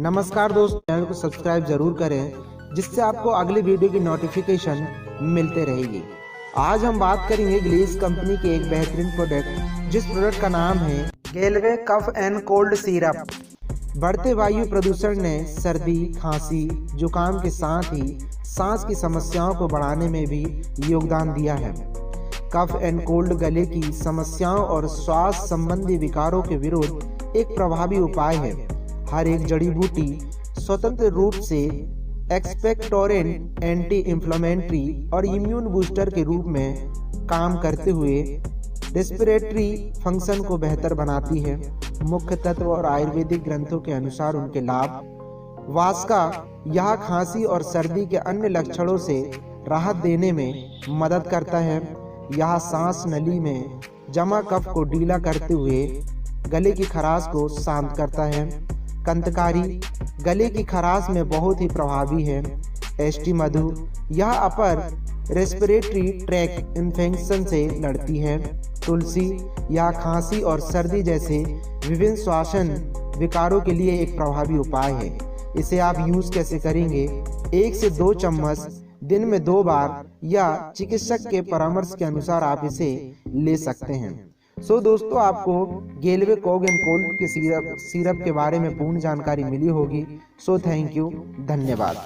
नमस्कार दोस्तों, चैनल को सब्सक्राइब जरूर करें जिससे आपको अगली वीडियो की नोटिफिकेशन मिलते रहेगी। आज हम बात करेंगे ग्लेज कंपनी के एक बेहतरीन प्रोडक्ट जिस प्रोडक्ट का नाम है गेलवे कफ एंड कोल्ड सिरप। बढ़ते वायु प्रदूषण ने सर्दी, खांसी, जुकाम के साथ ही सांस की समस्याओं को बढ़ाने में भी योगदान दिया है। कफ एंड कोल्ड गले की समस्याओं और श्वास संबंधी विकारों के विरुद्ध एक प्रभावी उपाय है। हर एक जड़ी बूटी स्वतंत्र रूप से एक्सपेक्टोरेंट, एंटी इंफ्लेमेटरी और इम्यून बूस्टर के रूप में काम करते हुए रेस्पिरेटरी फंक्शन को बेहतर बनाती है। मुख्य तत्व और आयुर्वेदिक ग्रंथों के अनुसार उनके लाभ: वास्का, यह खांसी और सर्दी के अन्य लक्षणों से राहत देने में मदद करता है। यह सांस नली में जमा कफ को ढीला करते हुए गले की खराश को शांत करता है। कंतकारी, गले की खराश में बहुत ही प्रभावी है। एस्टी मधु, यह अपर रेस्पिरेटरी ट्रैक इन्फेक्शन से लड़ती है। तुलसी, यह खांसी और सर्दी जैसे विभिन्न श्वसन विकारों के लिए एक प्रभावी उपाय है। इसे आप यूज कैसे करेंगे? 1 से 2 चम्मच दिन में 2 बार या चिकित्सक के परामर्श के अनुसार आप इसे ले सकते हैं। दोस्तों, आपको गेलवे कफ एंड कोल्ड के सिरप के बारे में पूर्ण जानकारी मिली होगी। थैंक यू, धन्यवाद।